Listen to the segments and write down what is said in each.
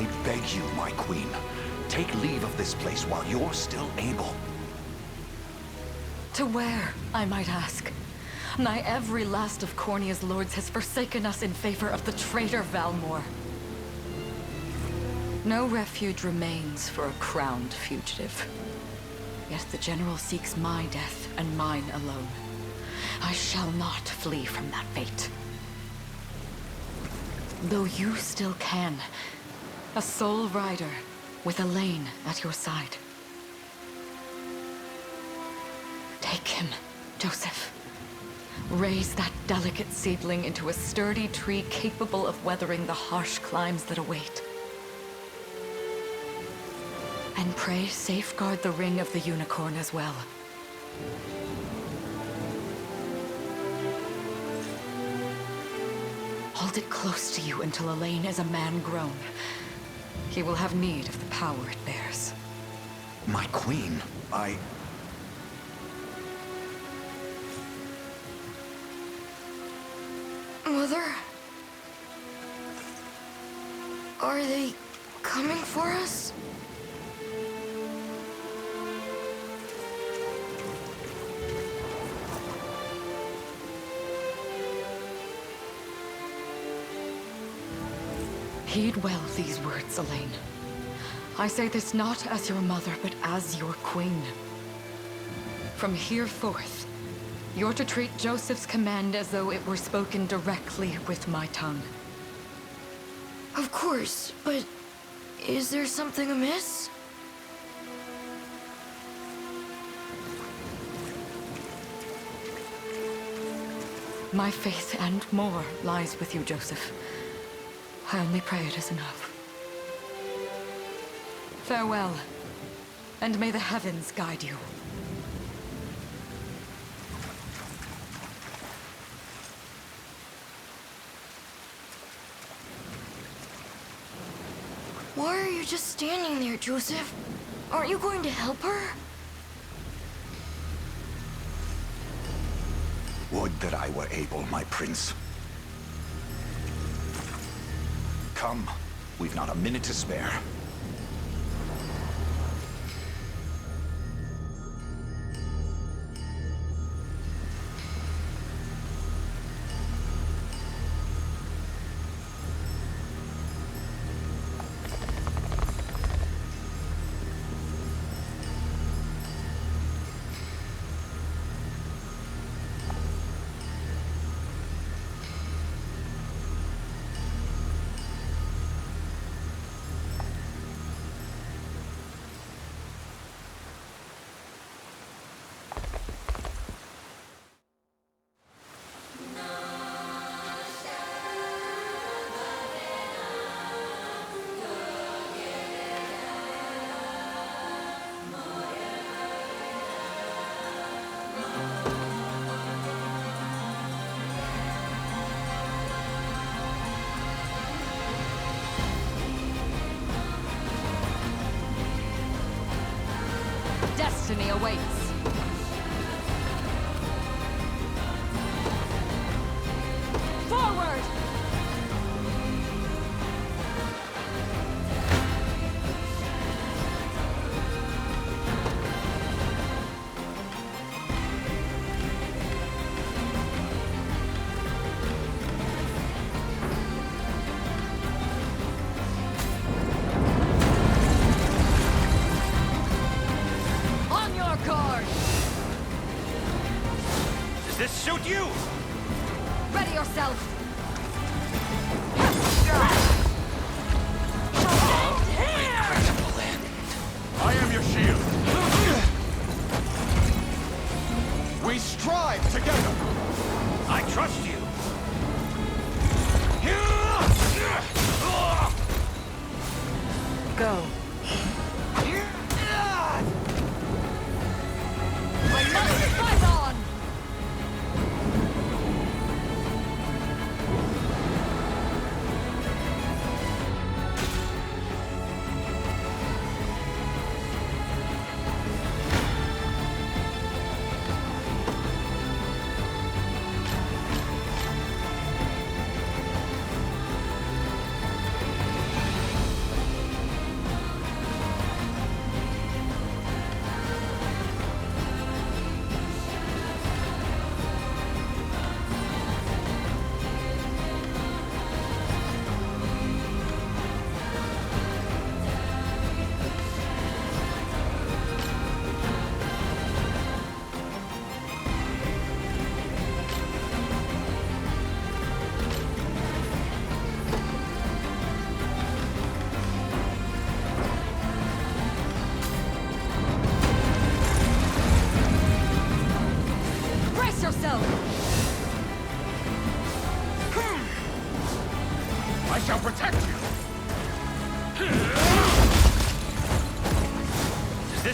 I beg you, my queen, take leave of this place while you're still able. To where, I might ask? Nigh every last of Cornia's lords has forsaken us in favor of the traitor Valmor. No refuge remains for a crowned fugitive. Yet the general seeks my death and mine alone. I shall not flee from that fate. Though you still can, a sole rider with Elaine at your side. Take him, Joseph. Raise that delicate seedling into a sturdy tree capable of weathering the harsh climes that await. And pray safeguard the ring of the unicorn as well. Hold it close to you until Elaine is a man grown. He will have need of the power it bears. My queen, Mother? Are they coming for us? Heed well these words, Elaine. I say this not as your mother, but as your queen. From here forth, you're to treat Joseph's command as though it were spoken directly with my tongue. Of course, but is there something amiss? My faith and more lies with you, Joseph. I only pray it is enough. Farewell, and may the heavens guide you. Why are you just standing there, Joseph? Aren't you going to help her? would that I were able, my prince. Come, we've not a minute to spare. Destiny awaits. Forward! Does this suit you? Ready yourself! I am your shield. We strive together! I trust you. Go. I must fight on!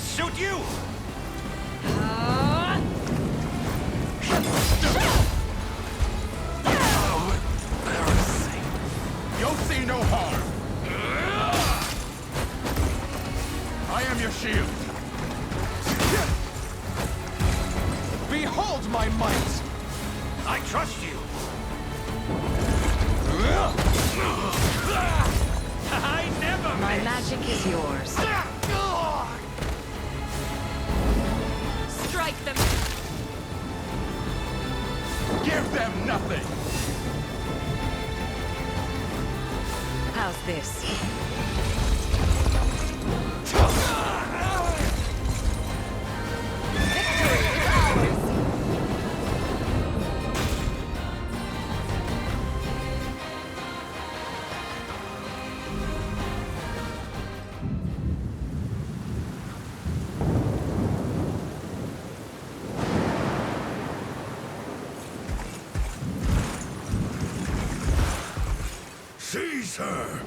this suit you? You'll see no harm. I am your shield. Behold my might! I trust you. I never My miss. magic is yours. Strike them! Give them nothing! How's this? Seize her!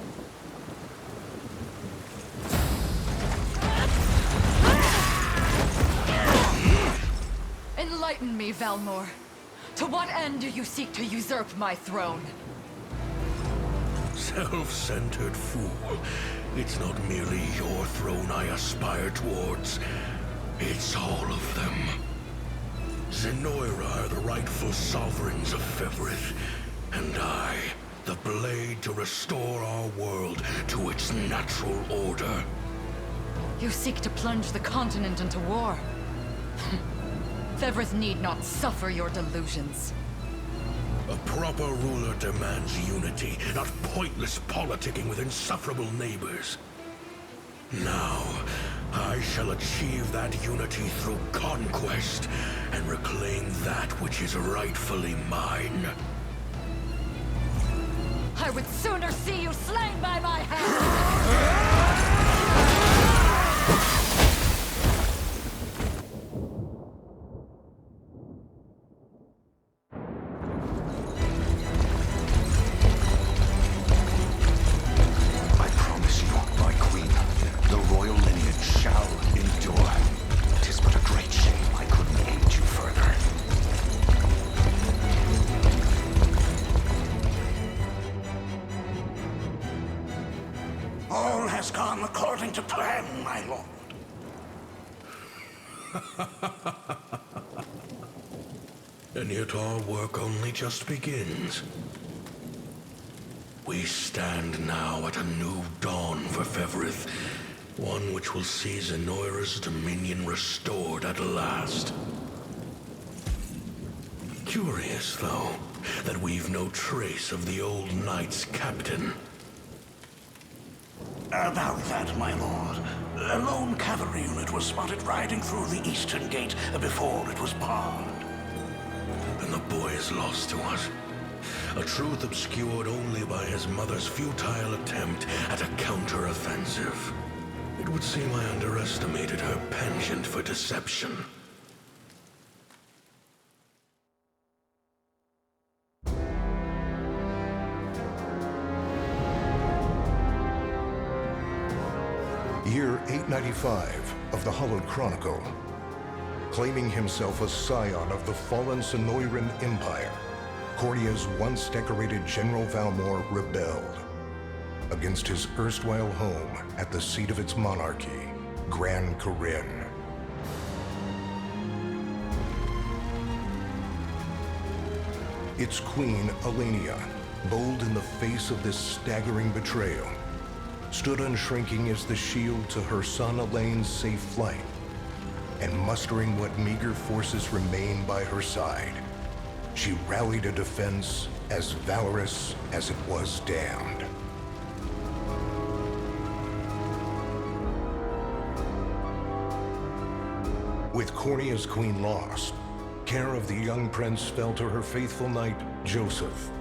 Enlighten me, Valmor. To what end do you seek to usurp my throne? Self-centered fool. It's not merely your throne I aspire towards. It's all of them. Zenoira are the rightful sovereigns of Fevrith, and I, the blade to restore our world to its natural order. You seek to plunge the continent into war. Fevrith need not suffer your delusions. A proper ruler demands unity, not pointless politicking with insufferable neighbors. Now, I shall achieve that unity through conquest and reclaim that which is rightfully mine. I would sooner see you slain by my hand! I promise you, my queen, the royal lineage shall endure. 'Tis but a great shame I couldn't aid you further. All has gone according to plan, my lord. And yet our work only just begins. We stand now at a new dawn for Fevrith, one which will see Zenoira's dominion restored at last. Curious, though, that we've no trace of the old knight's captain. About that, my lord. A lone cavalry unit was spotted riding through the eastern gate before it was barred. And the boy is lost to us. A truth obscured only by his mother's futile attempt at a counter-offensive. It would seem I underestimated her penchant for deception. Year 895 of the Hallowed Chronicle. Claiming himself a scion of the fallen Sonoran Empire, Cornia's once decorated General Valmor rebelled against his erstwhile home at the seat of its monarchy, Gran Corinne. Its queen, Alenia, bold in the face of this staggering betrayal, stood unshrinking as the shield to her son Elaine's safe flight, and mustering what meager forces remained by her side, she rallied a defense as valorous as it was damned. With Cornia's queen lost, care of the young prince fell to her faithful knight, Joseph,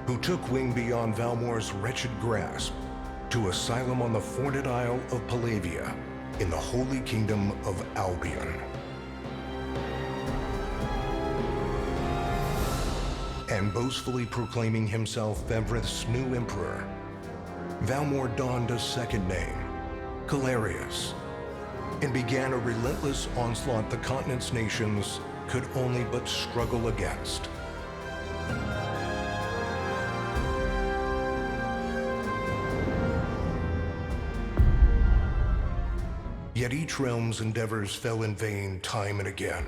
who took wing beyond Valmor's wretched grasp to asylum on the Forned Isle of Palavia in the Holy Kingdom of Albion. And boastfully proclaiming himself Fevrith's new emperor, Valmor donned a second name, Calarius, and began a relentless onslaught the continent's nations could only but struggle against. Yet each realm's endeavors fell in vain time and again,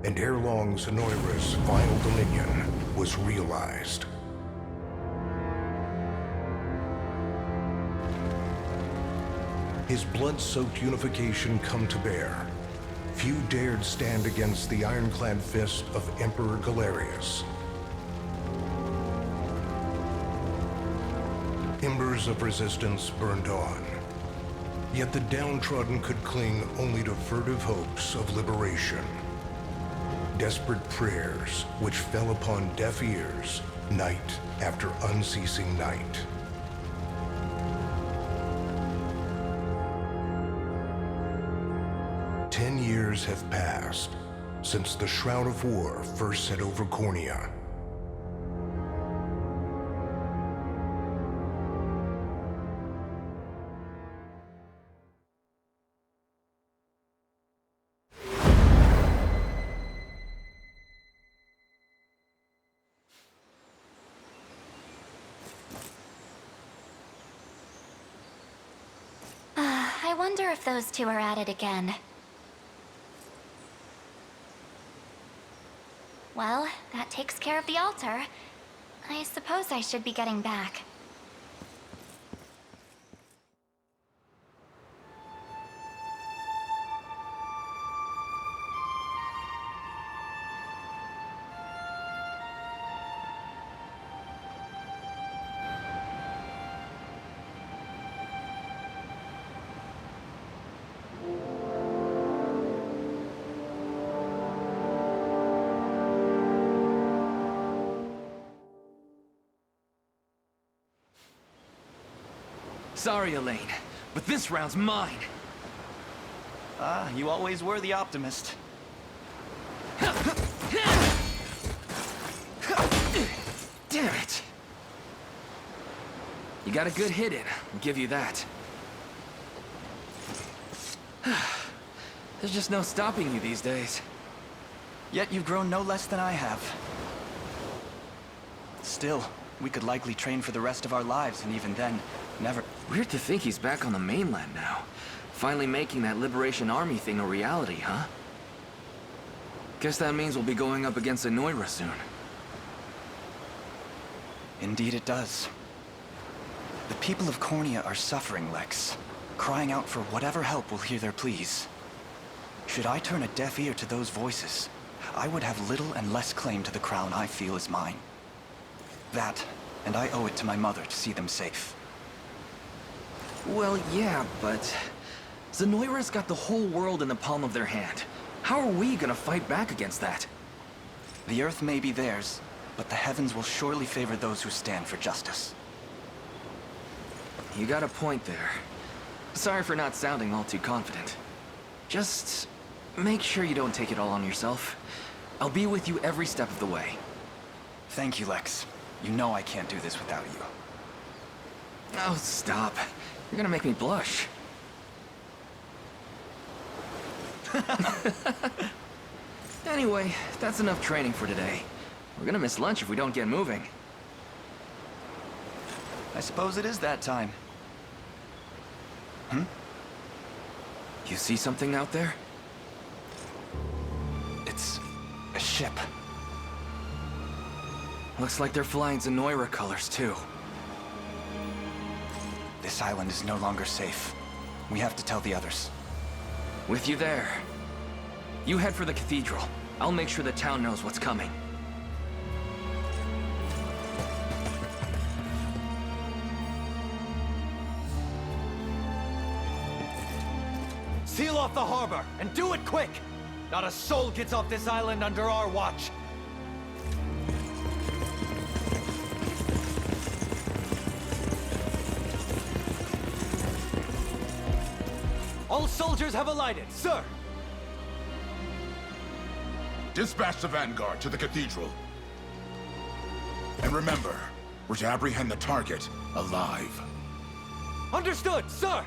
and ere long Zenoira's final dominion was realized. His blood-soaked unification come to bear, few dared stand against the ironclad fist of Emperor Galerius. Embers of resistance burned on, yet the downtrodden could cling only to furtive hopes of liberation. Desperate prayers which fell upon deaf ears night after unceasing night. Ten years have passed since the Shroud of War first set over Cornea. I wonder if those two are at it again. Well, that takes care of the altar. I suppose I should be getting back. Sorry, Elaine, but this round's mine. Ah, you always were the optimist. Damn it! You got a good hit in, I'll give you that. There's just no stopping you these days. Yet you've grown no less than I have. Still, we could likely train for the rest of our lives, and even then, never... Weird to think he's back on the mainland now. Finally making that Liberation Army thing a reality, huh? Guess that means we'll be going up against Zenoira soon. Indeed it does. The people of Cornea are suffering, Lex. Crying out for whatever help will hear their pleas. Should I turn a deaf ear to those voices, I would have little and less claim to the crown I feel is mine. That, and I owe it to my mother to see them safe. Well, yeah, but... Zenoira's got the whole world in the palm of their hand. How are we gonna fight back against that? The Earth may be theirs, but the heavens will surely favor those who stand for justice. You got a point there. Sorry for not sounding all too confident. Just... make sure you don't take it all on yourself. I'll be with you every step of the way. Thank you, Lex. You know I can't do this without you. Oh, stop. You're gonna make me blush. Anyway, that's enough training for today. We're gonna miss lunch if we don't get moving. I suppose it is that time. You see something out there? It's a ship. Looks like they're flying Zenoira colors, too. This island is no longer safe. We have to tell the others. With you there. You head for the cathedral. I'll make sure the town knows what's coming. Seal off the harbor, and do it quick! Not a soul gets off this island under our watch. All soldiers have alighted, sir! Dispatch the vanguard to the cathedral. And remember, we're to apprehend the target alive. Understood, sir!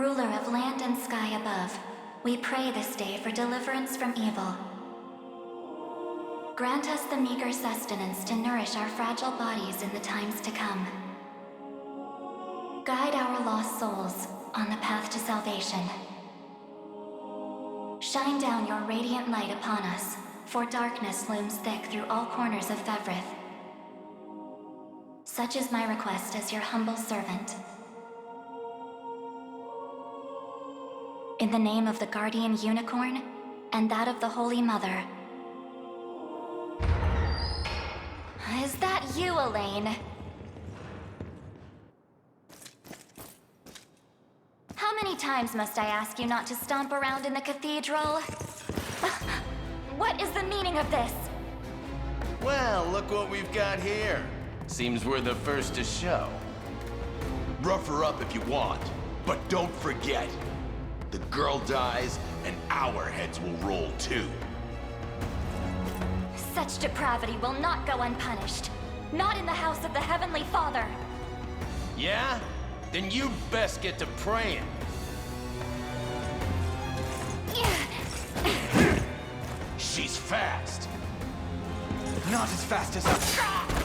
ruler of land and sky above, we pray this day for deliverance from evil. Grant us the meager sustenance to nourish our fragile bodies in the times to come. Guide our lost souls on the path to salvation. Shine down your radiant light upon us, for darkness looms thick through all corners of Fevrith. Such is my request as your humble servant. In the name of the Guardian Unicorn, and that of the Holy Mother. Is that you, Elaine? How many times must I ask you not to stomp around in the cathedral? What is the meaning of this? Well, look what we've got here. Seems we're the first to show. Rough her up if you want, but don't forget. The girl dies, and our heads will roll too. Such depravity will not go unpunished. Not in the house of the Heavenly Father. Yeah? Then you'd best get to praying. She's fast. Not as fast as us.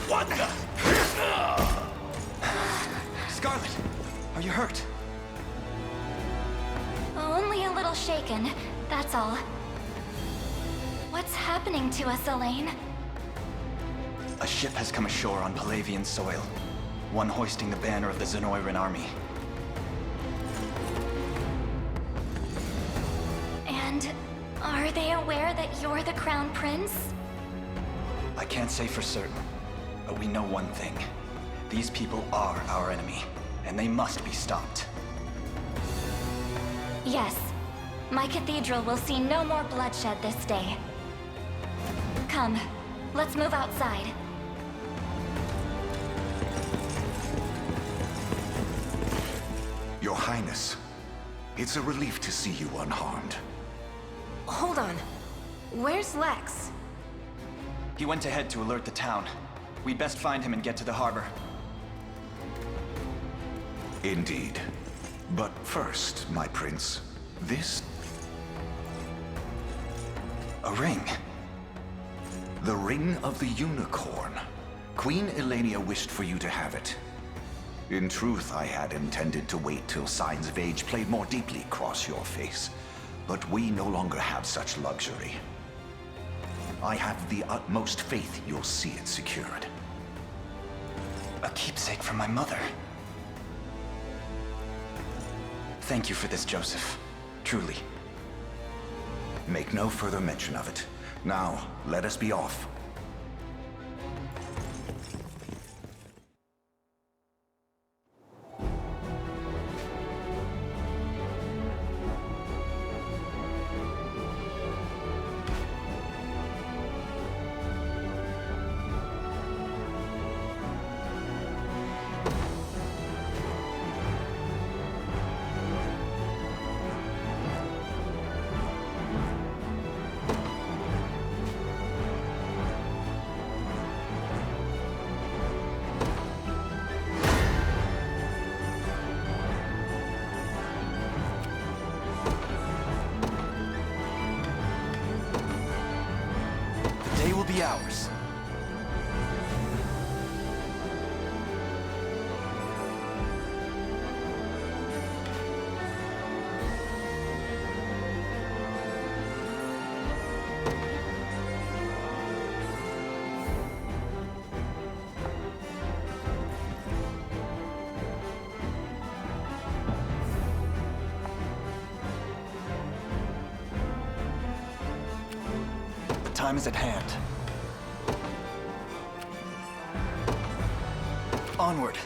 What the? Scarlet, are you hurt? Only a little shaken, that's all. What's happening to us, Elaine? A ship has come ashore on Palavian soil. One hoisting the banner of the Zenoiran army. And are they aware that you're the Crown Prince? I can't say for certain, but we know one thing. These people are our enemy, and they must be stopped. Yes. My cathedral will see no more bloodshed this day. Come, let's move outside. Your Highness, it's a relief to see you unharmed. Hold on. Where's Lex? He went ahead to alert the town. We'd best find him and get to the harbor. Indeed. But first, my prince, this... A ring. The Ring of the Unicorn. Queen Elenia wished for you to have it. In truth, I had intended to wait till signs of age played more deeply across your face. But we no longer have such luxury. I have the utmost faith you'll see it secured. A keepsake from my mother. Thank you for this, Joseph. Truly. Make no further mention of it. Now, let us be off. Be ours. The time is at hand. Onward.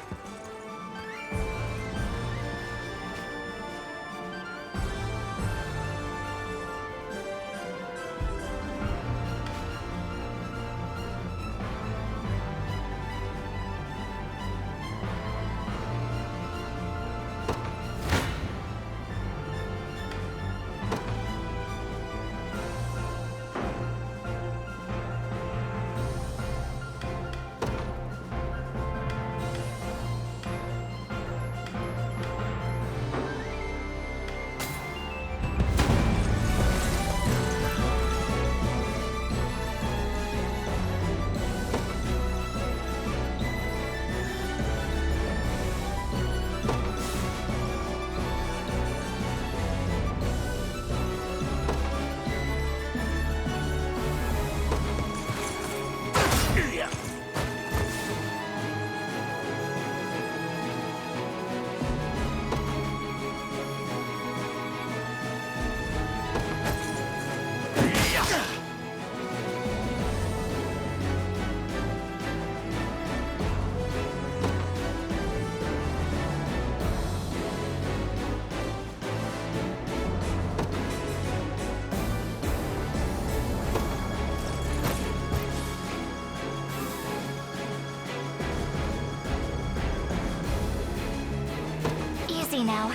Easy now.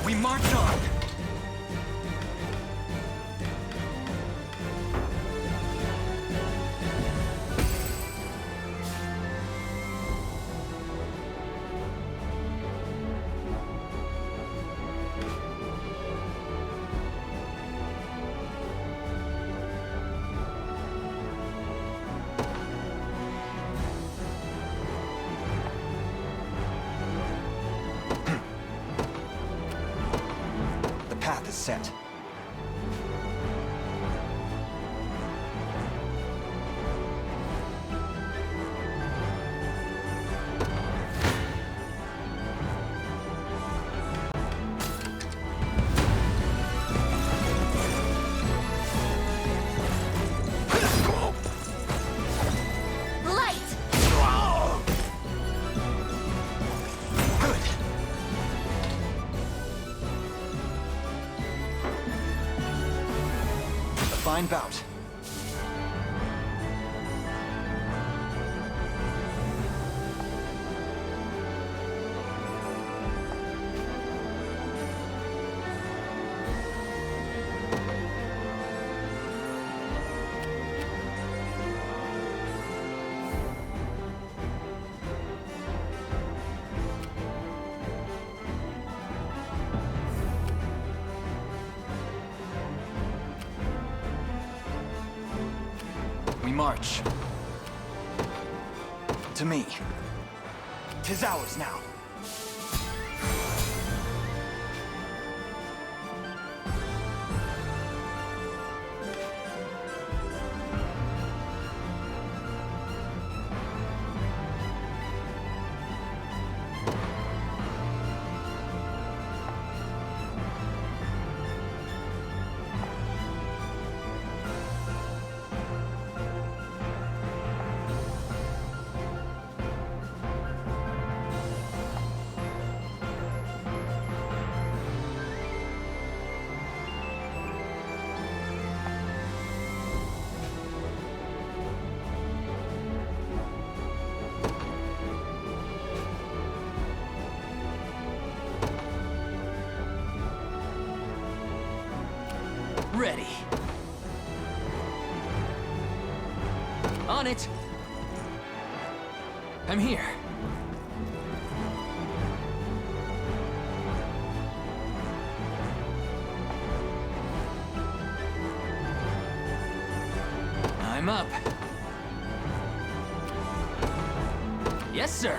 We march on! The path is set. Light! A fine bout. We march. To me. 'Tis ours now. Ready. On it. I'm here. I'm up. Yes, sir.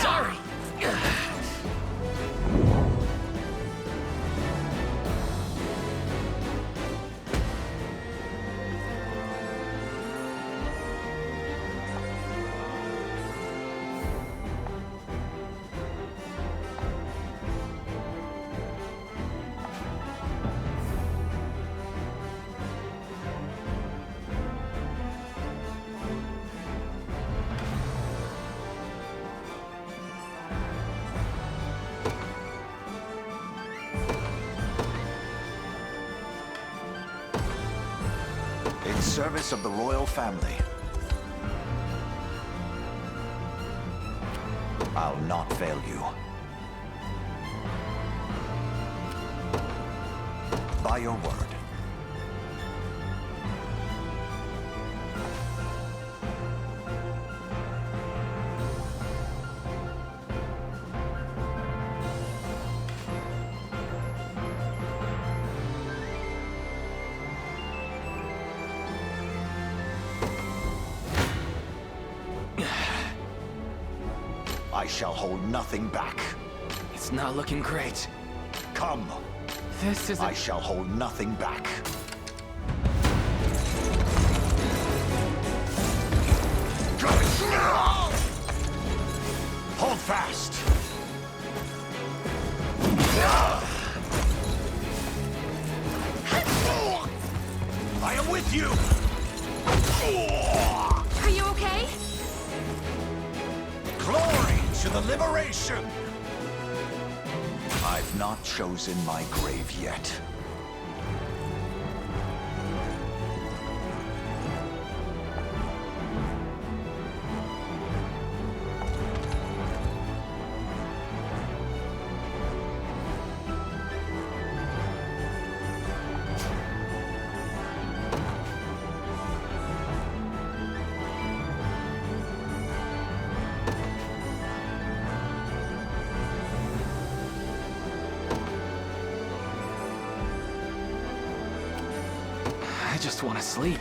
Sorry. In service of the royal family, I'll not fail you. By your word. I shall hold nothing back. It's not looking great. Come. This is I shall hold nothing back. Hold fast. I am with you. Are you okay? Glory to the liberation. I've not chosen my grave yet. I just want to sleep.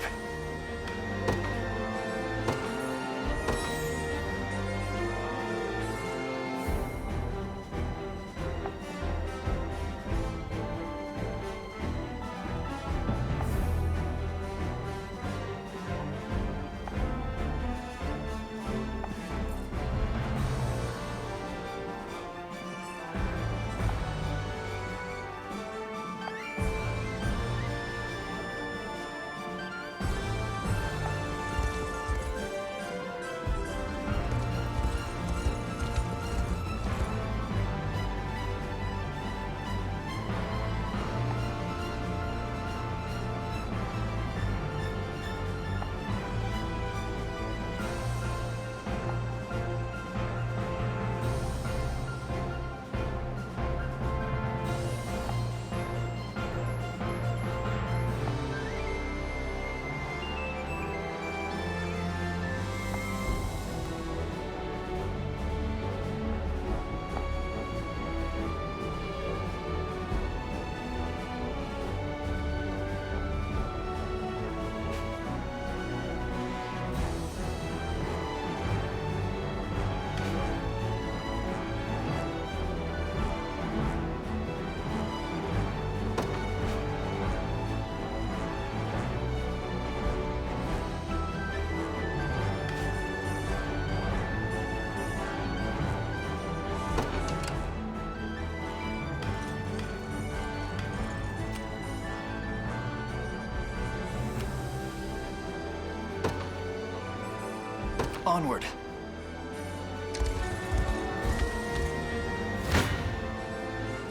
Onward.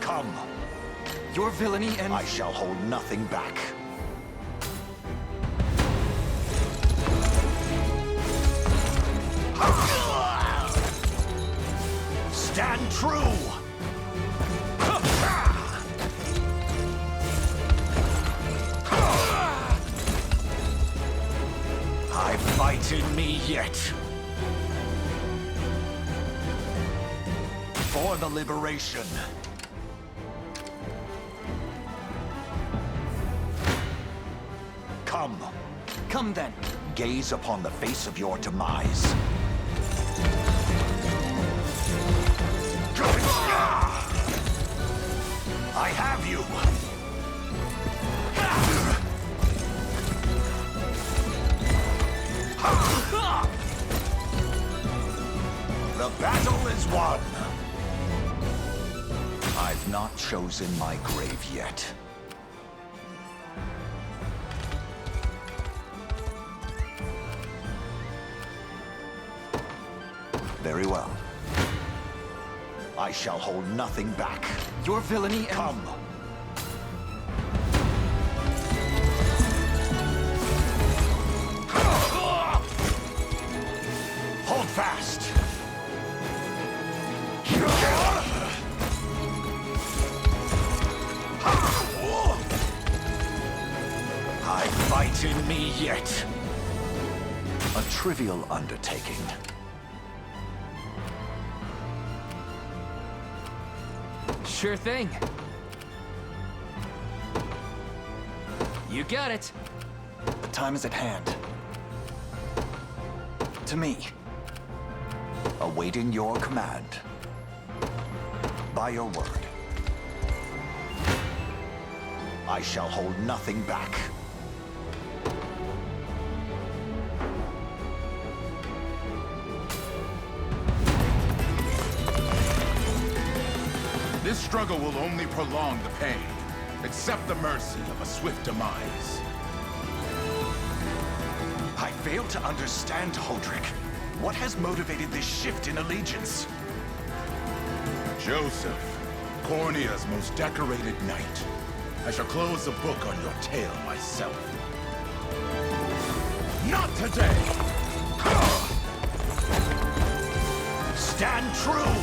Come. Your villainy and... I shall hold nothing back. Stand true! I fight in me yet. For the liberation. Come. Come then. Gaze upon the face of your demise. I have you. The battle is won. I've not chosen my grave yet. Very well. I shall hold nothing back. Your villainy and... Come. Hold fast. I fight in me yet. A trivial undertaking. Sure thing. You got it. The time is at hand. To me. awaiting your command. By your word, I shall hold nothing back. This struggle will only prolong the pain. Accept the mercy of a swift demise. I fail to understand, Hodrick. What has motivated this shift in allegiance? Joseph, Cornia's most decorated knight. I shall close the book on your tale myself. Not today! Stand true!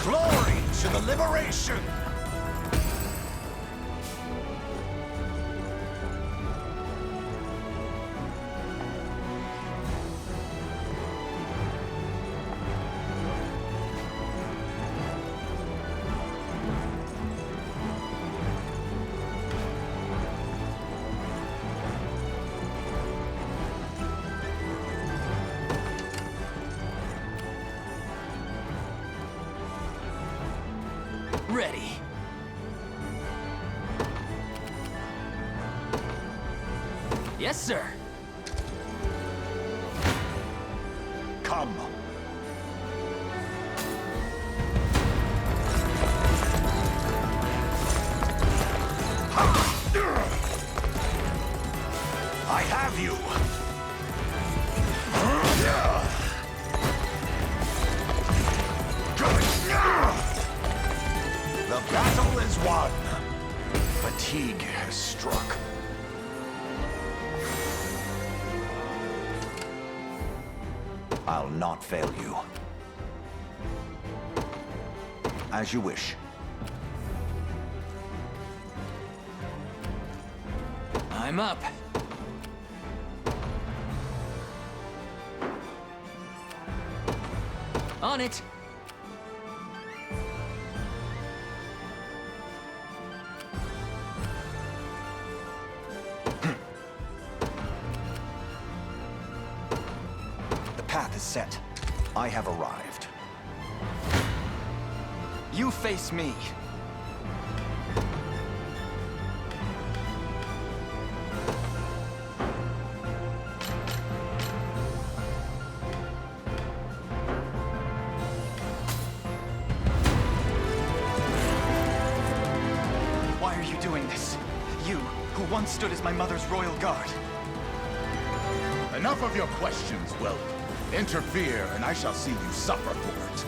Glory to the liberation! Ready. Yes, sir. Come. I have you. The battle is won. Fatigue has struck. I'll not fail you. As you wish. I'm up. On it. The path is set. I have arrived. You face me. Why are you doing this? You, who once stood as my mother's royal guard. Enough of your questions, whelp. Interfere, and I shall see you suffer for it.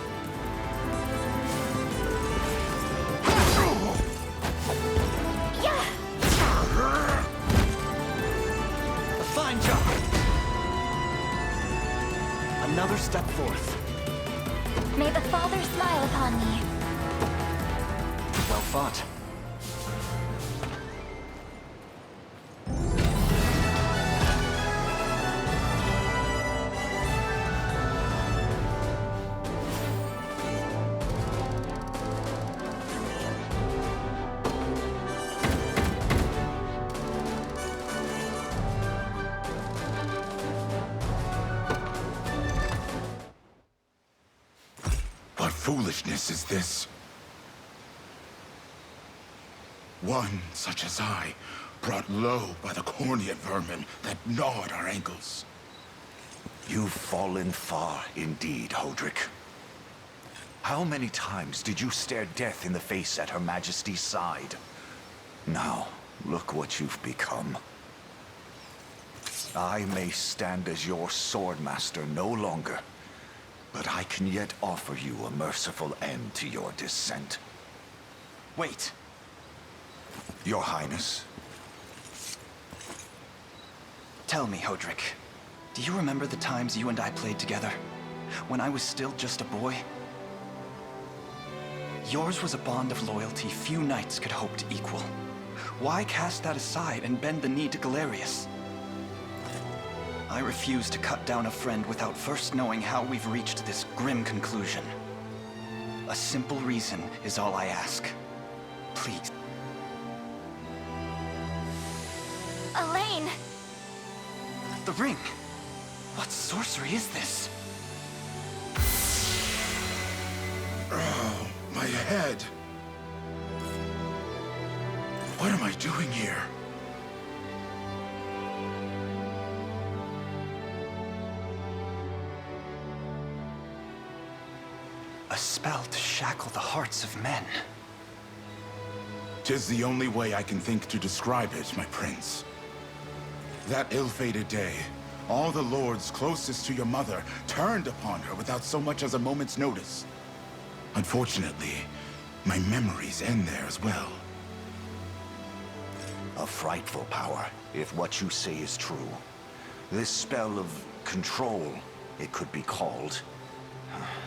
A fine job. Another step forth. May the Father smile upon me. Well fought. What foolishness is this? One such as I, brought low by the Cornian vermin that gnawed our ankles. You've fallen far indeed, Hodrick. How many times did you stare death in the face at Her Majesty's side? Now, look what you've become. I may stand as your swordmaster no longer, but I can yet offer you a merciful end to your descent. Wait. Your Highness. Tell me, Hodrick, do you remember the times you and I played together? When I was still just a boy? Yours was a bond of loyalty few knights could hope to equal. Why cast that aside and bend the knee to Galerius? I refuse to cut down a friend without first knowing how we've reached this grim conclusion. A simple reason is all I ask. Please. Elaine! The ring! What sorcery is this? Oh, my head. What am I doing here? A spell to shackle the hearts of men. 'Tis the only way I can think to describe it, my prince. That ill-fated day, all the lords closest to your mother turned upon her without so much as a moment's notice. Unfortunately, my memories end there as well. A frightful power, if what you say is true. This spell of control, it could be called.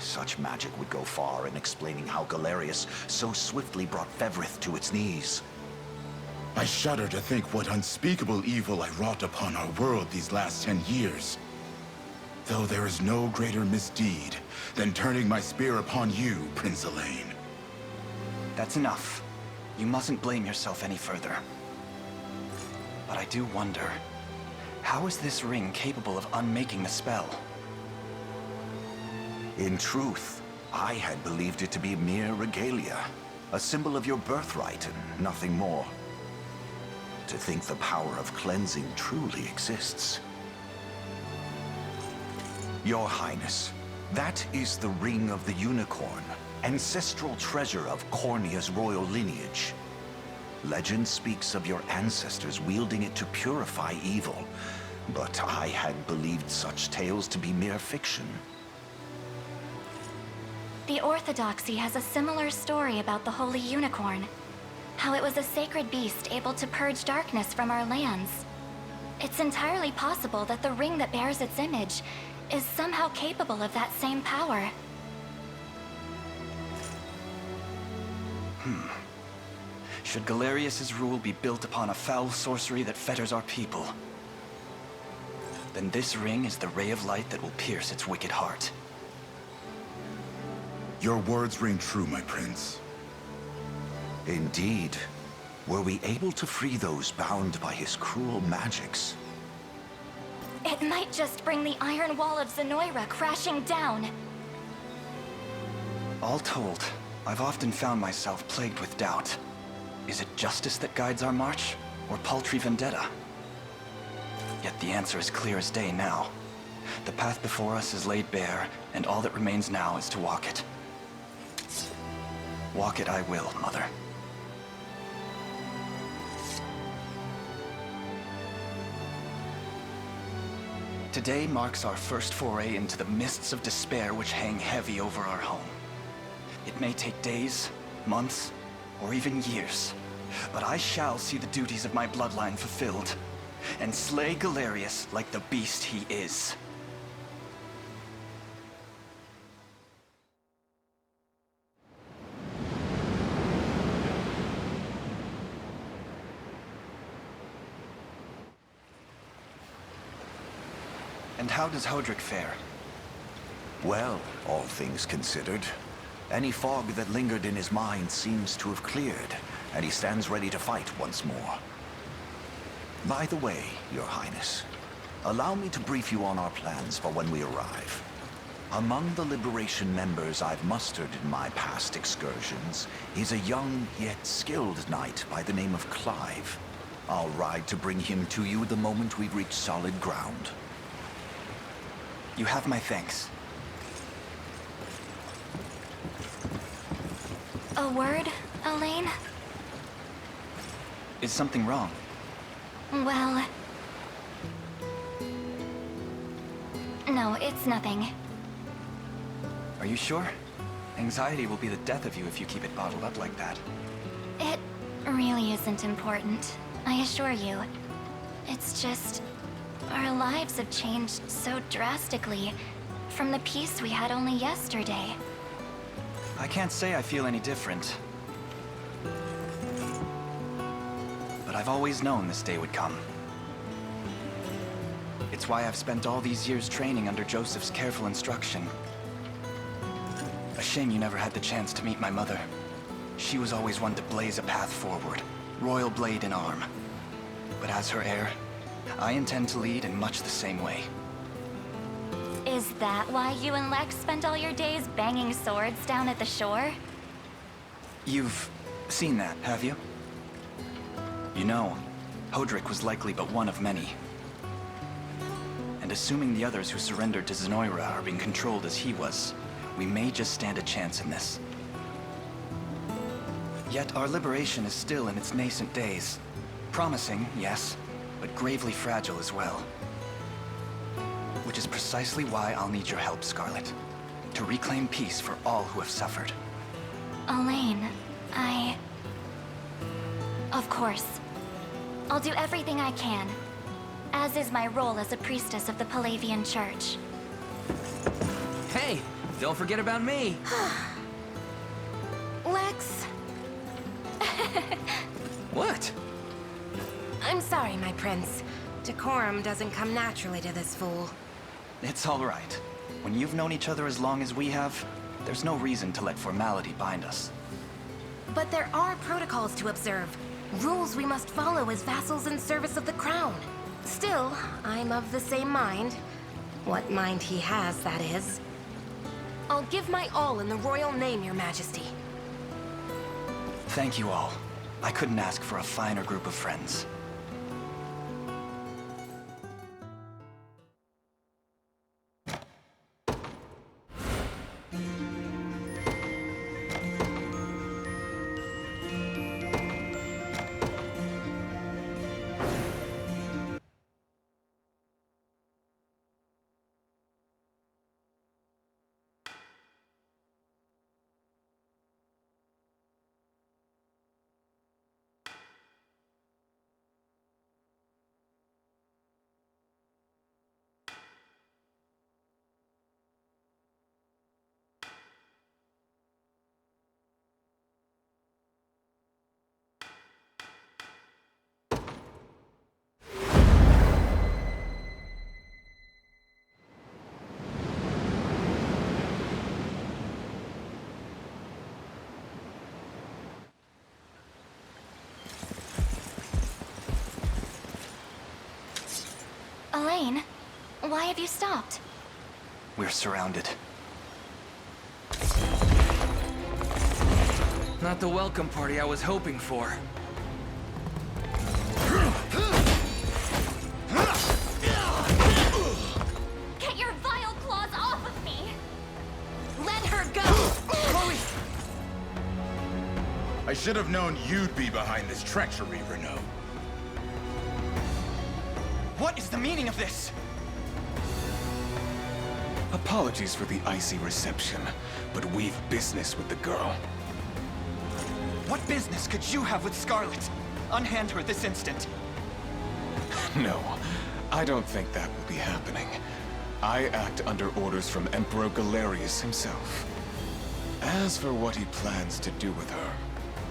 Such magic would go far in explaining how Galerius so swiftly brought Fevrith to its knees. I shudder to think what unspeakable evil I wrought upon our world these last 10 years. Though there is no greater misdeed than turning my spear upon you, Prince Elaine. That's enough. You mustn't blame yourself any further. But I do wonder, how is this ring capable of unmaking the spell? In truth, I had believed it to be mere regalia, a symbol of your birthright and nothing more. To think the power of cleansing truly exists. Your Highness, that is the Ring of the Unicorn, ancestral treasure of Cornia's royal lineage. Legend speaks of your ancestors wielding it to purify evil, but I had believed such tales to be mere fiction. The Orthodoxy has a similar story about the Holy Unicorn. How it was a sacred beast able to purge darkness from our lands. It's entirely possible that the ring that bears its image is somehow capable of that same power. Should Galerius's rule be built upon a foul sorcery that fetters our people, then this ring is the ray of light that will pierce its wicked heart. Your words ring true, my prince. Indeed. Were we able to free those bound by his cruel magics? It might just bring the Iron Wall of Zenoira crashing down. All told, I've often found myself plagued with doubt. Is it justice that guides our march, or paltry vendetta? Yet the answer is clear as day now. The path before us is laid bare, and all that remains now is to walk it. Walk it I will, Mother. Today marks our first foray into the mists of despair which hang heavy over our home. It may take days, months, or even years, but I shall see the duties of my bloodline fulfilled, and slay Galerius like the beast he is. And how does Hodrick fare? Well, all things considered. Any fog that lingered in his mind seems to have cleared, and he stands ready to fight once more. By the way, Your Highness, allow me to brief you on our plans for when we arrive. Among the Liberation members I've mustered in my past excursions is a young yet skilled knight by the name of Clive. I'll ride to bring him to you the moment we reach solid ground. You have my thanks. A word, Elaine? Is something wrong? Well... No, it's nothing. Are you sure? Anxiety will be the death of you if you keep it bottled up like that. It really isn't important, I assure you. It's just... our lives have changed so drastically from the peace we had only yesterday. I can't say I feel any different. But I've always known this day would come. It's why I've spent all these years training under Joseph's careful instruction. A shame you never had the chance to meet my mother. She was always one to blaze a path forward, royal blade in arm. But as her heir, I intend to lead in much the same way. Is that why you and Lex spent all your days banging swords down at the shore? You've seen that, have you? You know, Hodrick was likely but one of many. And assuming the others who surrendered to Zenoira are being controlled as he was, we may just stand a chance in this. Yet our liberation is still in its nascent days. Promising, yes, but gravely fragile as well. Which is precisely why I'll need your help, Scarlet. To reclaim peace for all who have suffered. Elaine, Of course. I'll do everything I can, as is my role as a priestess of the Palavian Church. Hey, don't forget about me. Lex. What? I'm sorry, my prince. Decorum doesn't come naturally to this fool. It's all right. When you've known each other as long as we have, there's no reason to let formality bind us. But there are protocols to observe. Rules we must follow as vassals in service of the crown. Still, I'm of the same mind. What mind he has, that is. I'll give my all in the royal name, Your Majesty. Thank you all. I couldn't ask for a finer group of friends. Elaine, why have you stopped? We're surrounded. Not the welcome party I was hoping for. Get your vile claws off of me! Let her go! Chloe! I should have known you'd be behind this treachery, Renault. What is the meaning of this? Apologies for the icy reception, but we've business with the girl. What business could you have with Scarlet? Unhand her this instant. No, I don't think that will be happening. I act under orders from Emperor Galerius himself. As for what he plans to do with her,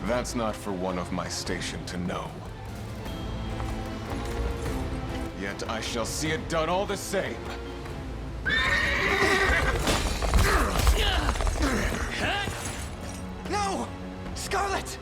that's not for one of my station to know. Yet I shall see it done all the same. No! Scarlet!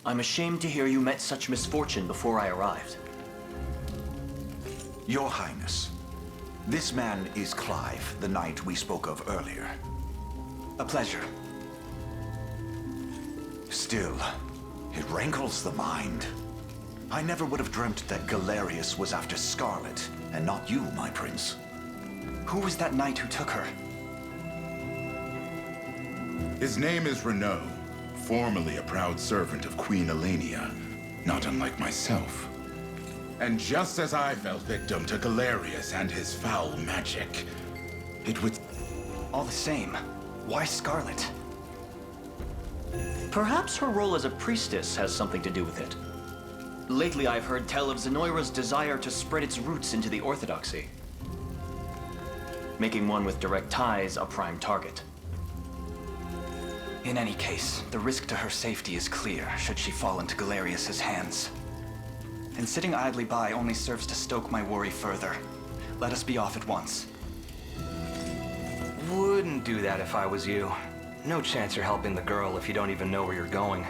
I'm ashamed to hear you met such misfortune before I arrived. Your Highness, this man is Clive, the knight we spoke of earlier. A pleasure. Still, it rankles the mind. I never would have dreamt that Galerius was after Scarlet, and not you, my prince. Who was that knight who took her? His name is Renaud, formerly a proud servant of Queen Elenia, not unlike myself. And just as I fell victim to Galerius and his foul magic, it would... All the same, why Scarlet? Perhaps her role as a priestess has something to do with it. Lately, I've heard tell of Zenoira's desire to spread its roots into the Orthodoxy, making one with direct ties a prime target. In any case, the risk to her safety is clear should she fall into Galerius's hands. And sitting idly by only serves to stoke my worry further. Let us be off at once. Wouldn't do that if I was you. No chance you're helping the girl if you don't even know where you're going.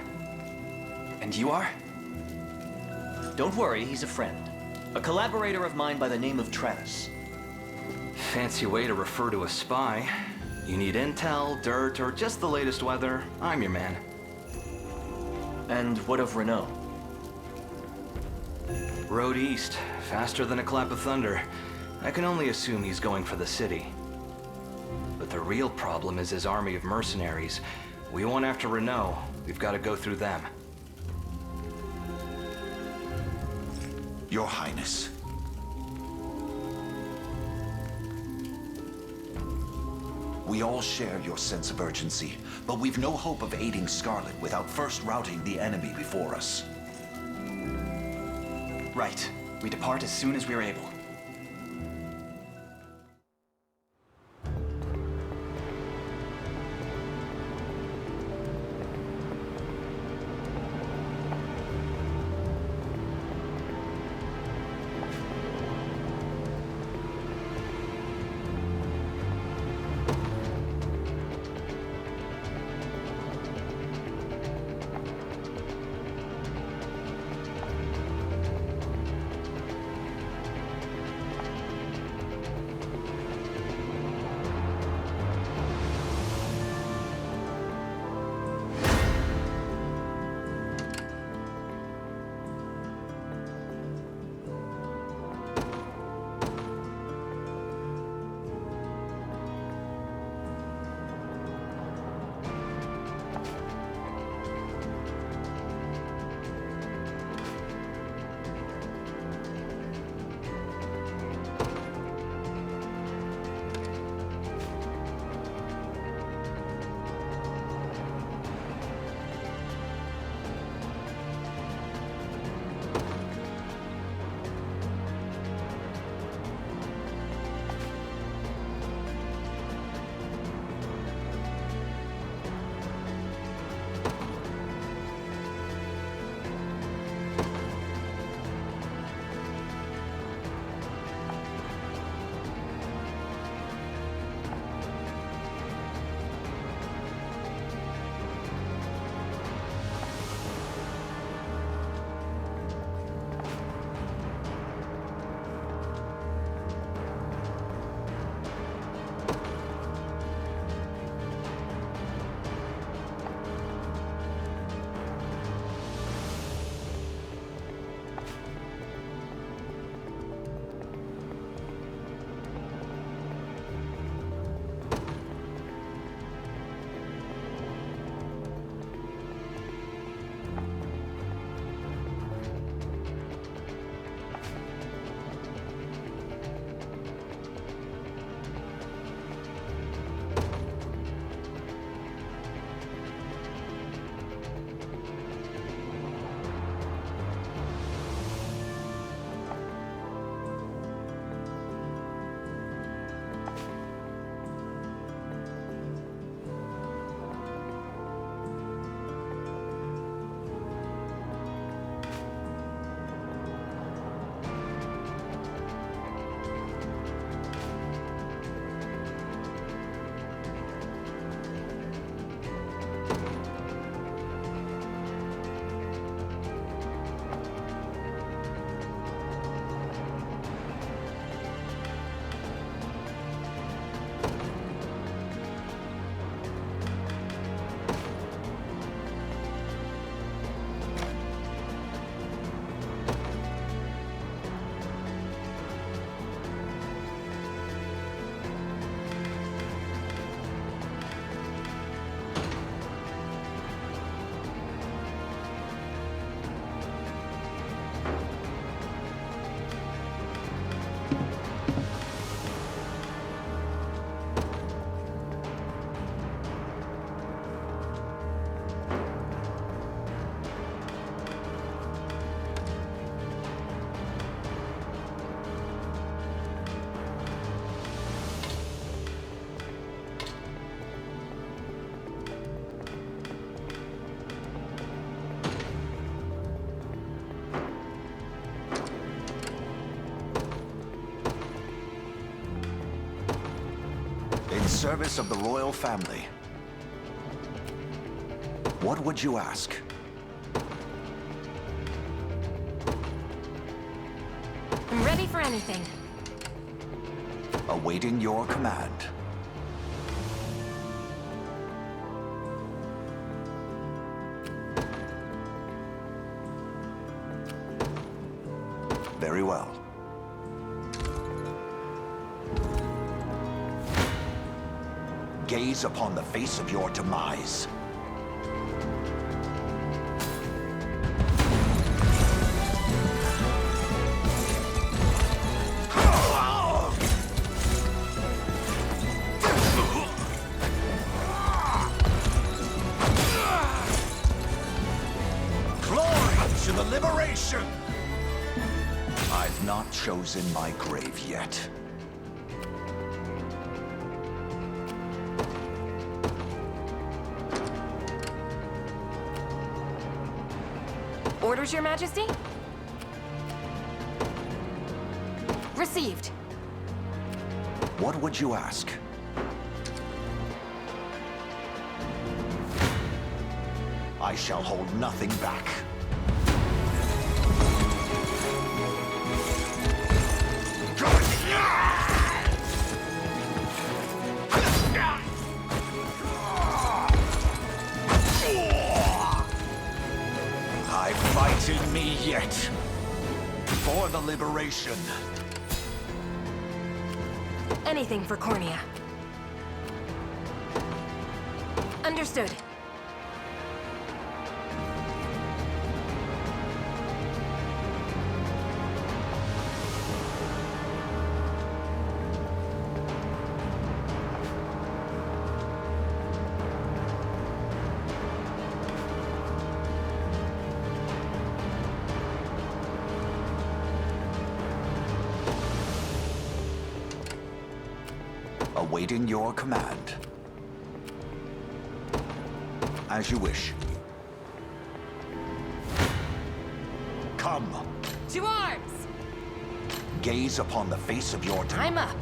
And you are? Don't worry, he's a friend. A collaborator of mine by the name of Travis. Fancy way to refer to a spy. You need intel, dirt, or just the latest weather, I'm your man. And what of Renaud? Road east, faster than a clap of thunder. I can only assume he's going for the city. But the real problem is his army of mercenaries. We went after Renaud. We've got to go through them. Your Highness. We all share your sense of urgency, but we've no hope of aiding Scarlet without first routing the enemy before us. Right. We depart as soon as we are able. In service of the royal family. What would you ask? I'm ready for anything. Awaiting your command. Very well. Gaze upon the face of your demise. Glory to the liberation! I've not chosen my grave yet. Orders, Your Majesty? Received. What would you ask? I shall hold nothing back. I fight in me yet. For the liberation. Anything for Cornea. Understood. Awaiting your command. As you wish. Come. To arms! Gaze upon the face of your I'm up.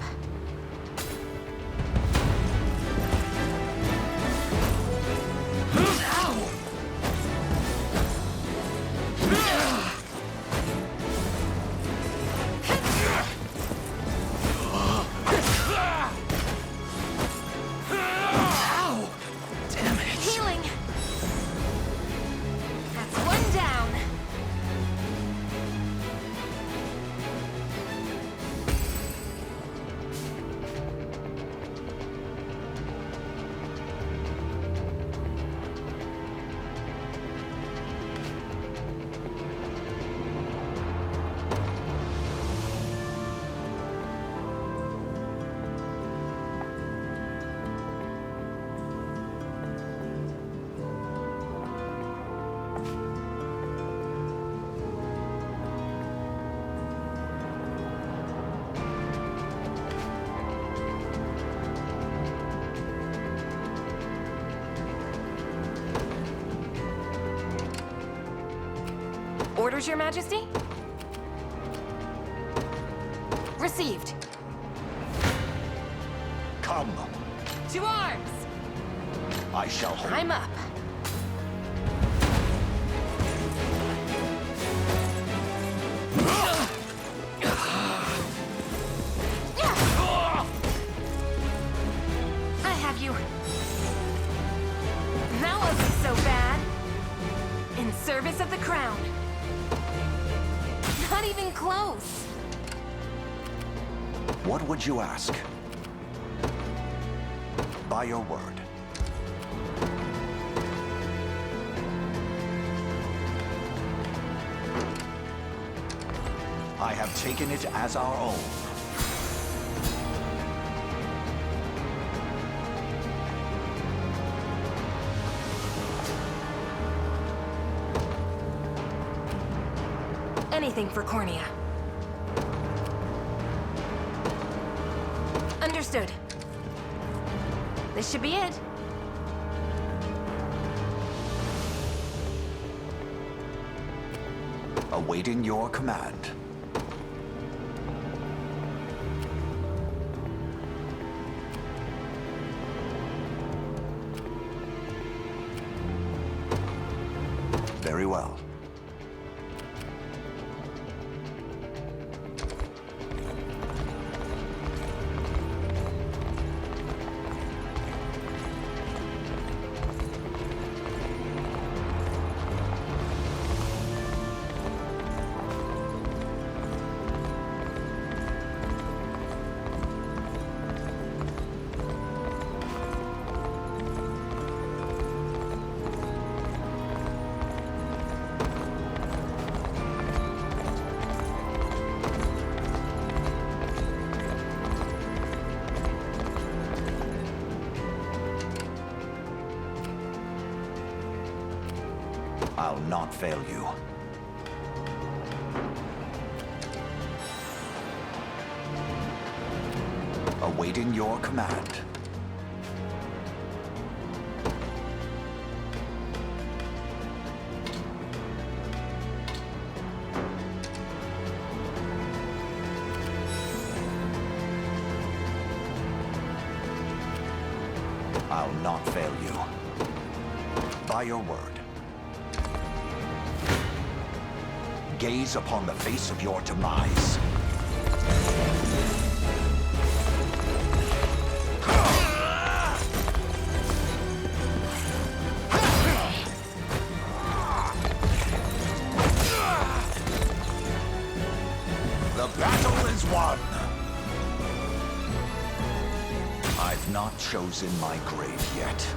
Orders, Your Majesty? Received. Come. To arms! I shall hold. I'm up. I have you. That wasn't so bad. In service of the crown. Not even close. What would you ask? By your word. I have taken it as our own. Anything for Cornea. Understood. This should be it. Awaiting your command. Very well. I'll not fail you. Awaiting your command. I'll not fail you. By your word. Gaze upon the face of your demise. The battle is won. I've not chosen my grave yet.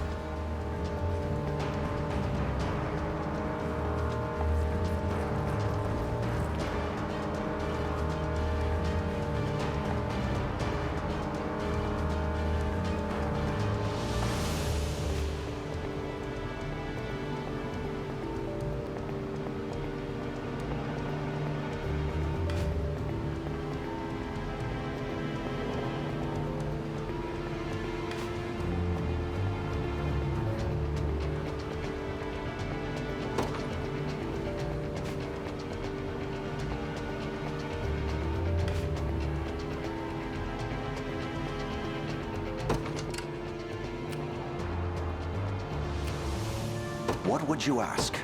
What would you ask?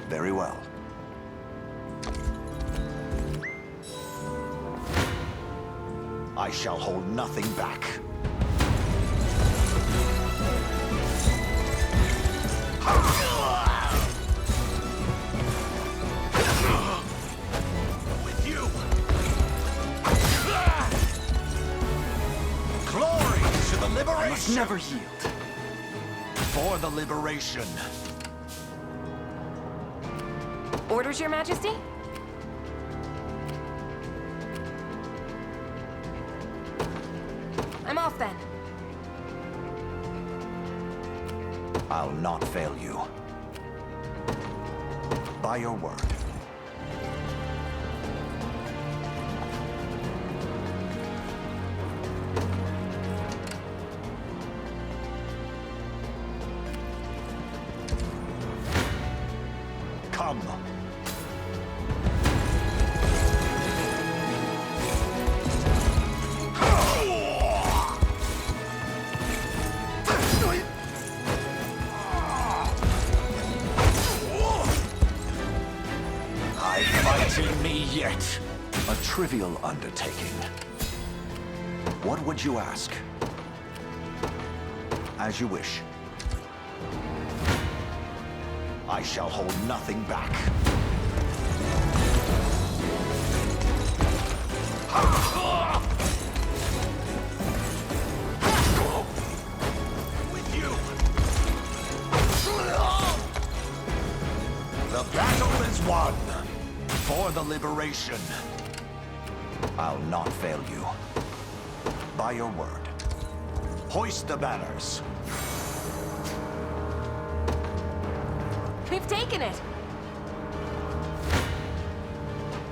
Very well. I shall hold nothing back. With you! Glory to the liberation! I must never yield. For the liberation. Orders, Your Majesty? I'm off then. I'll not fail you. By your word. Come. I fight in me yet. A trivial undertaking. What would you ask? As you wish. I shall hold nothing back. With you. The battle is won. For the liberation. I'll not fail you. By your word. Hoist the banners. We've taken it!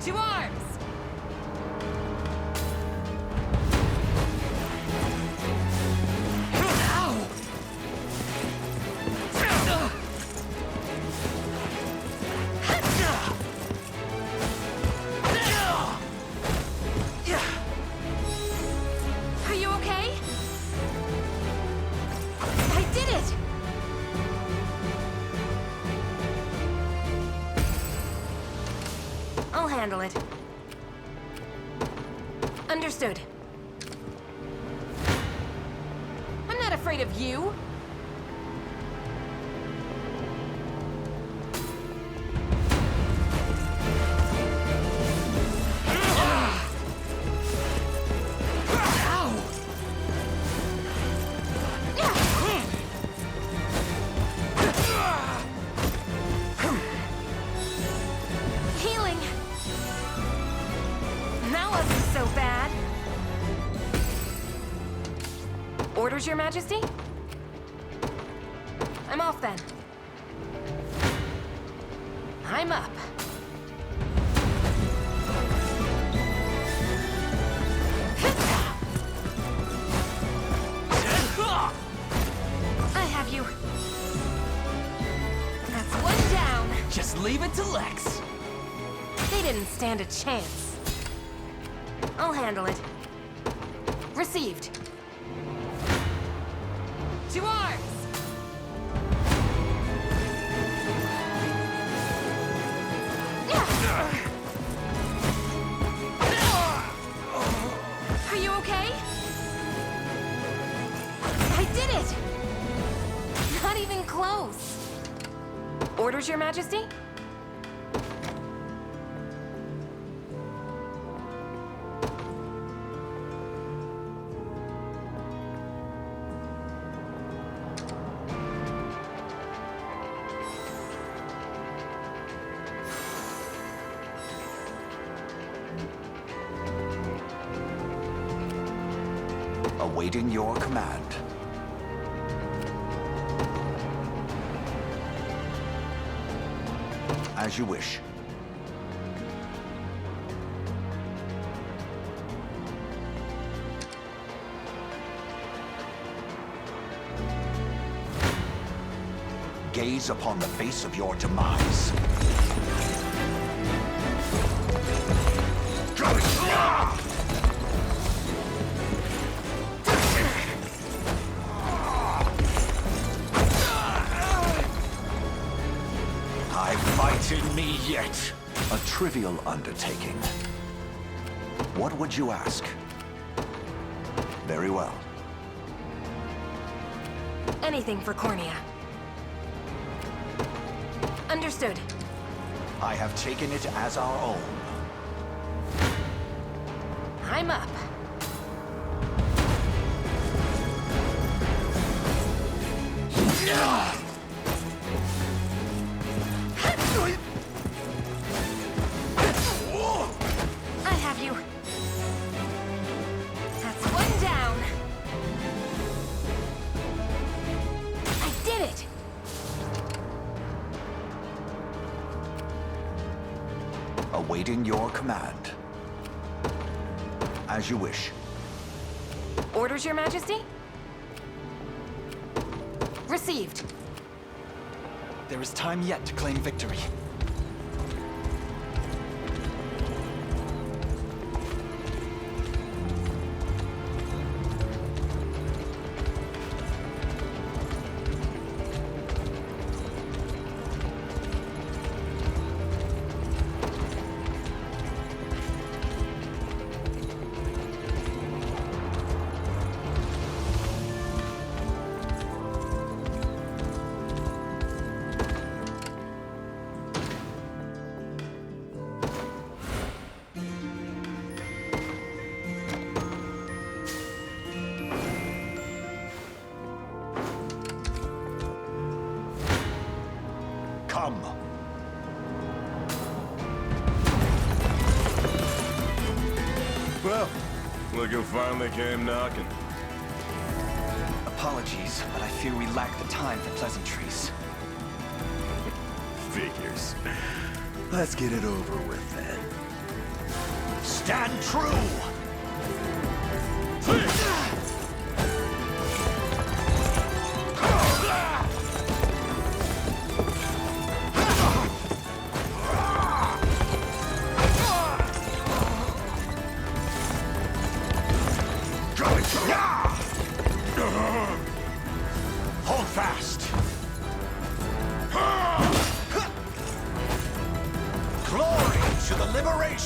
To arms! Are you okay? I did it! handle it. Understood. I'm not afraid of you. Orders, Your Majesty? I'm off then. I'm up. I have you. That's one down. Just leave it to Lex. They didn't stand a chance. I'll handle it. Received. To arms! Are you okay? I did it! Not even close. Orders, Your Majesty? Awaiting your command. As you wish. Gaze upon the face of your demise. In me yet. A trivial undertaking. What would you ask? Very well. Anything for Cornea. Understood. I have taken it as our own. I'm up. I have you. That's one down. I did it. Awaiting your command. As you wish. Orders, Your Majesty? Received. There is time yet to claim victory. Come. Well, look who finally came knocking. Apologies, but I fear we lack the time for pleasantries. Figures. Let's get it over with then. Stand true! Hold fast! Glory to the liberation!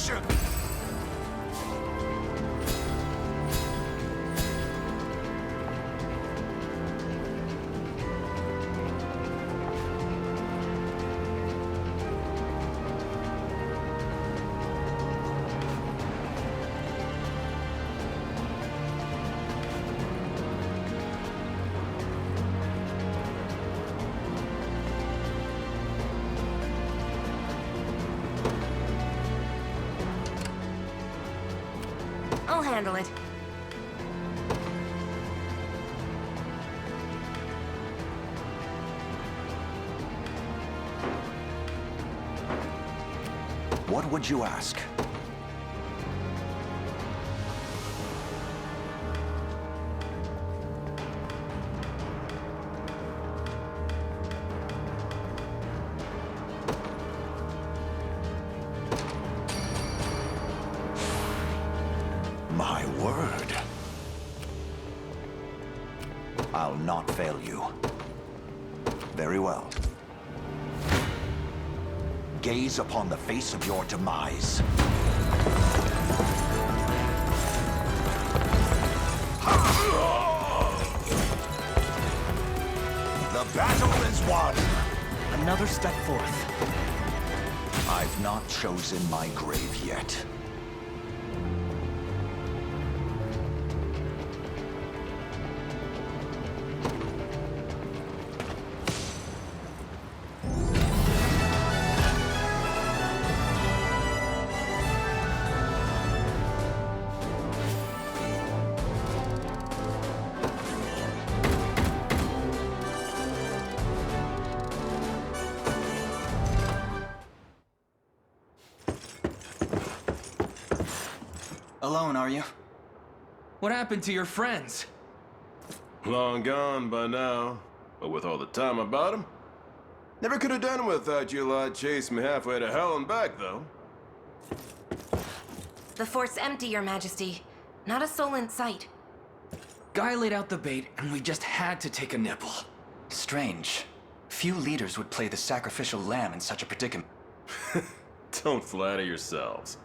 handle it. What would you ask? My word. I'll not fail you. Very well. Gaze upon the face of your demise. The battle is won! Another step forth. I've not chosen my grave yet. Alone, are you? What happened to your friends? Long gone by now. But with all the time about him. Never could have done it without you lot chasing me halfway to hell and back, though. The fort's empty, Your Majesty. Not a soul in sight. Guy laid out the bait, and we just had to take a nibble. Strange. Few leaders would play the sacrificial lamb in such a predicament. Don't flatter yourselves.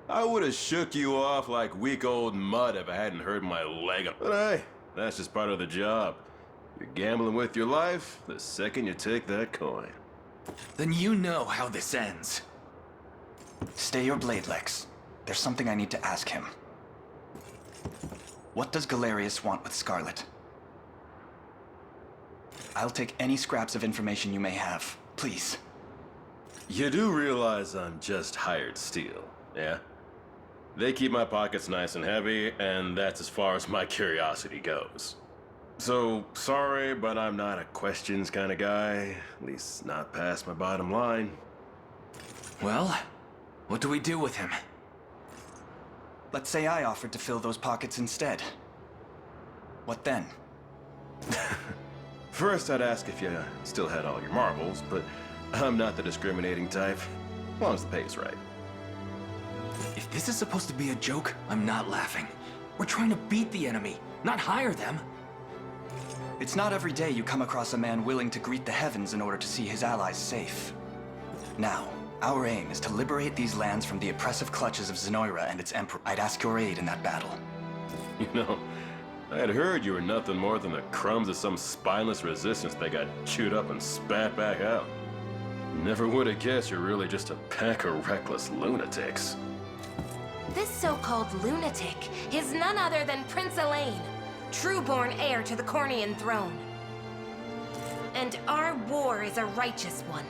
I would have shook you off like weak old mud if I hadn't hurt my leg. But hey, that's just part of the job. You're gambling with your life the second you take that coin. Then you know how this ends. Stay your blade, Lex. There's something I need to ask him. What does Galerius want with Scarlet? I'll take any scraps of information you may have, please. You do realize I'm just hired steel, yeah? They keep my pockets nice and heavy, and that's as far as my curiosity goes. So, sorry, but I'm not a questions kind of guy. At least not past my bottom line. Well, what do we do with him? Let's say I offered to fill those pockets instead. What then? First, I'd ask if you still had all your marbles, but I'm not the discriminating type. As long as the pay's right. If this is supposed to be a joke, I'm not laughing. We're trying to beat the enemy, not hire them. It's not every day you come across a man willing to greet the heavens in order to see his allies safe. Now, our aim is to liberate these lands from the oppressive clutches of Zenoira and its emperor. I'd ask your aid in that battle. You know, I had heard you were nothing more than the crumbs of some spineless resistance that got chewed up and spat back out. Never would have guessed you're really just a pack of reckless lunatics. This so-called lunatic is none other than Prince Elaine, true-born heir to the Cornian throne. And our war is a righteous one.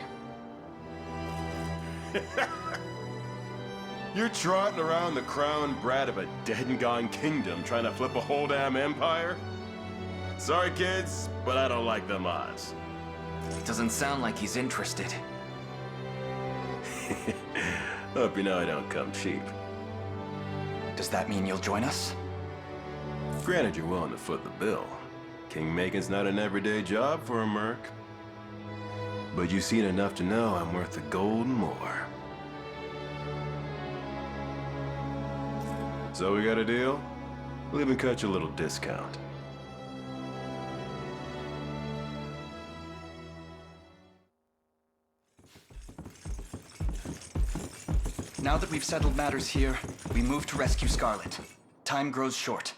You're trotting around the crowned brat of a dead and gone kingdom trying to flip a whole damn empire? Sorry, kids, but I don't like them odds. It doesn't sound like he's interested. Hope you know I don't come cheap. Does that mean you'll join us? Granted, you're willing to foot the bill. King-making's not an everyday job for a merc. But you've seen enough to know I'm worth the gold and more. So we got a deal? We'll even cut you a little discount. Now that we've settled matters here, we move to rescue Scarlet. Time grows short.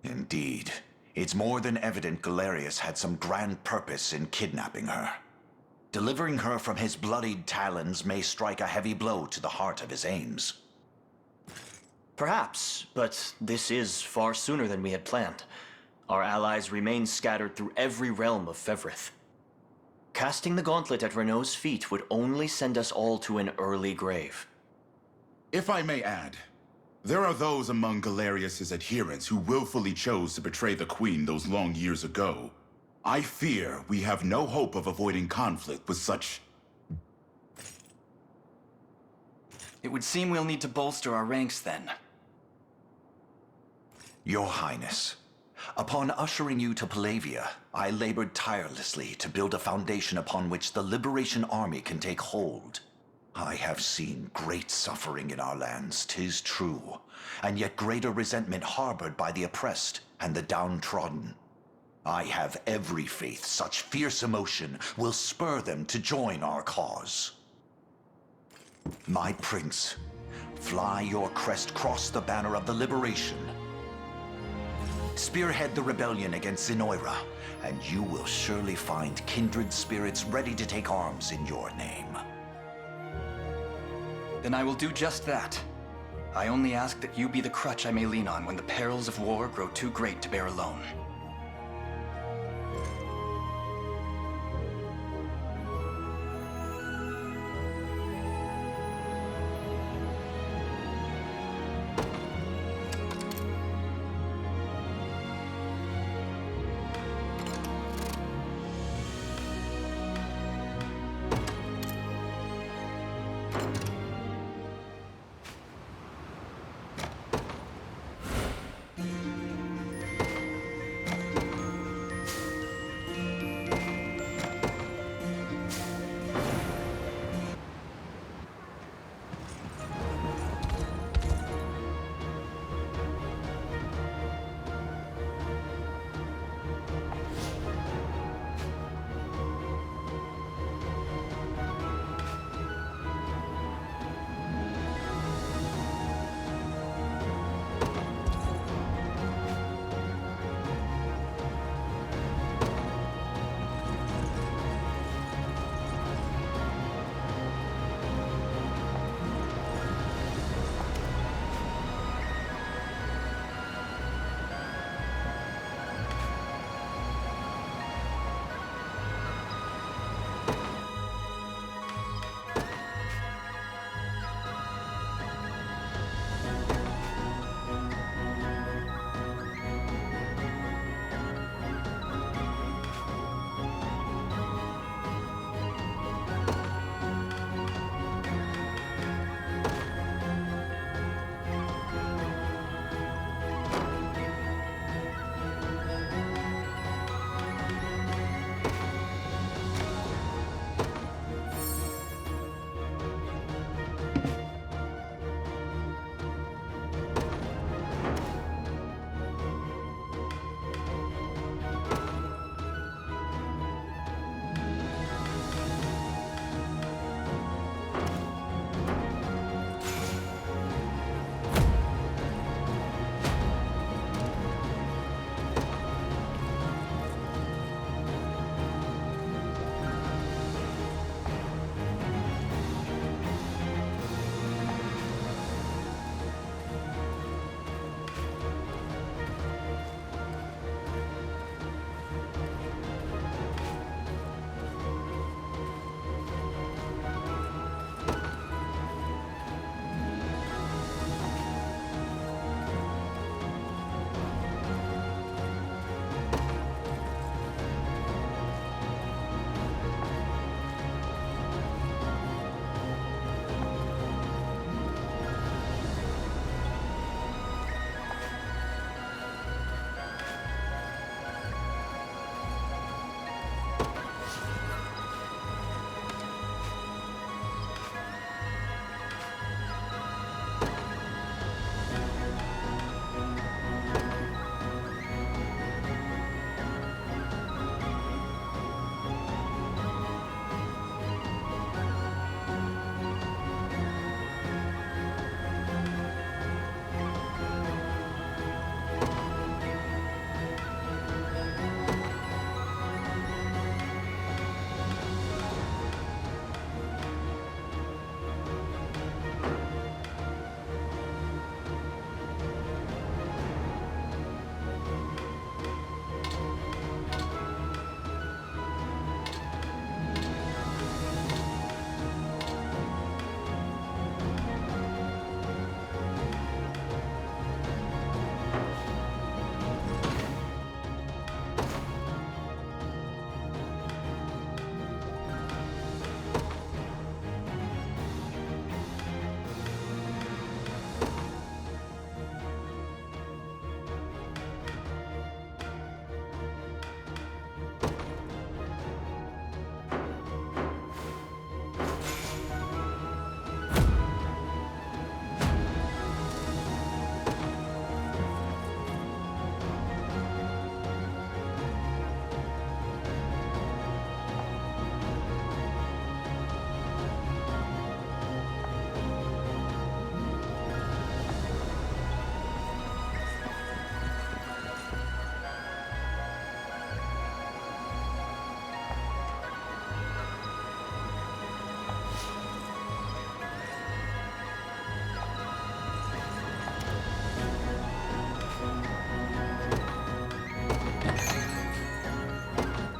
Indeed. It's more than evident Galerius had some grand purpose in kidnapping her. Delivering her from his bloodied talons may strike a heavy blow to the heart of his aims. Perhaps, but this is far sooner than we had planned. Our allies remain scattered through every realm of Fevrith. Casting the gauntlet at Renault's feet would only send us all to an early grave. If I may add, there are those among Galerius's adherents who willfully chose to betray the Queen those long years ago. I fear we have no hope of avoiding conflict with such... It would seem we'll need to bolster our ranks then. Your Highness, upon ushering you to Palavia, I labored tirelessly to build a foundation upon which the Liberation Army can take hold. I have seen great suffering in our lands, 'tis true, and yet greater resentment harbored by the oppressed and the downtrodden. I have every faith such fierce emotion will spur them to join our cause. My prince, fly your crest across the banner of the liberation. Spearhead the rebellion against Zenoira, and you will surely find kindred spirits ready to take arms in your name. Then I will do just that. I only ask that you be the crutch I may lean on when the perils of war grow too great to bear alone.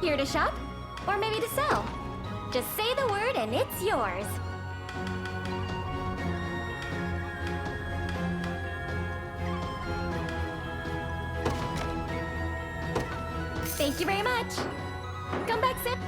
Here to shop? Or maybe to sell? Just say the word and it's yours. Thank you very much. Come back soon.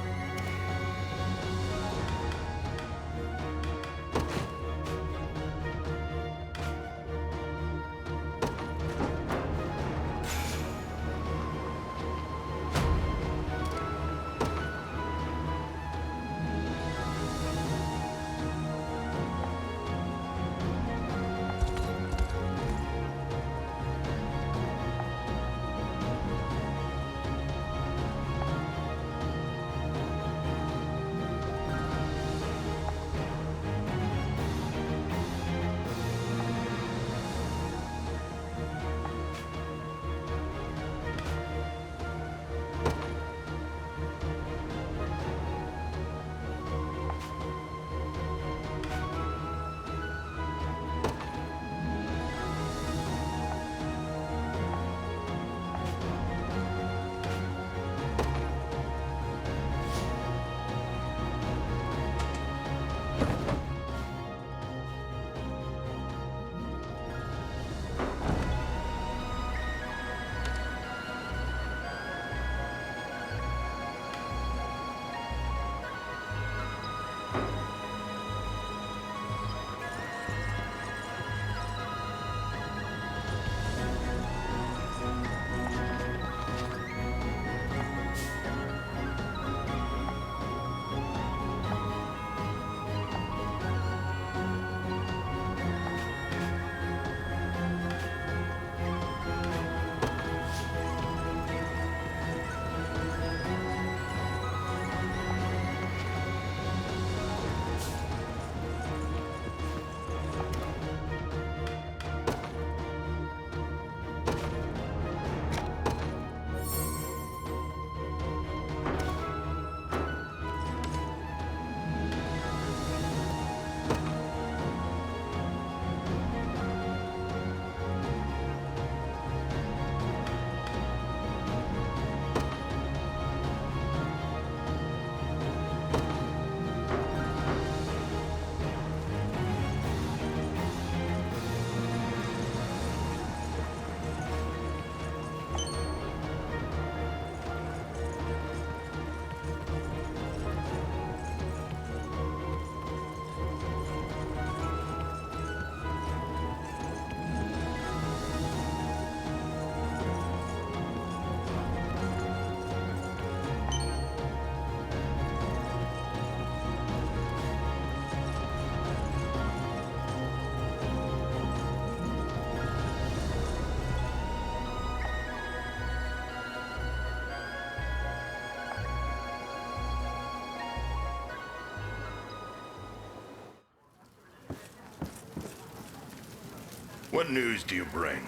What news do you bring?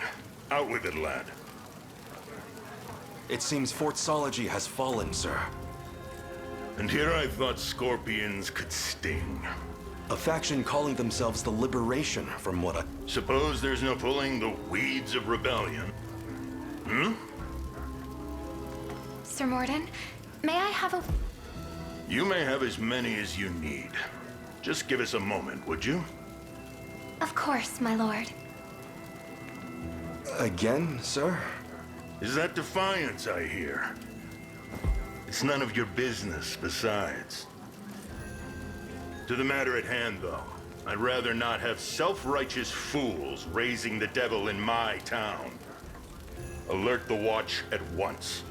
Out with it, lad. It seems Fort Sology has fallen, sir. And here I thought scorpions could sting. A faction calling themselves the Liberation, from what I... Suppose there's no pulling the weeds of rebellion? Hmm? Sir Morden, may I have a... You may have as many as you need. Just give us a moment, would you? Of course, my lord. Again, sir? Is that defiance I hear? It's none of your business, besides. To the matter at hand, though, I'd rather not have self-righteous fools raising the devil in my town. Alert the watch at once.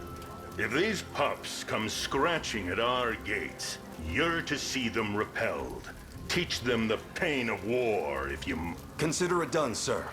If these pups come scratching at our gates, you're to see them repelled. Teach them the pain of war, if you... Consider it done, sir.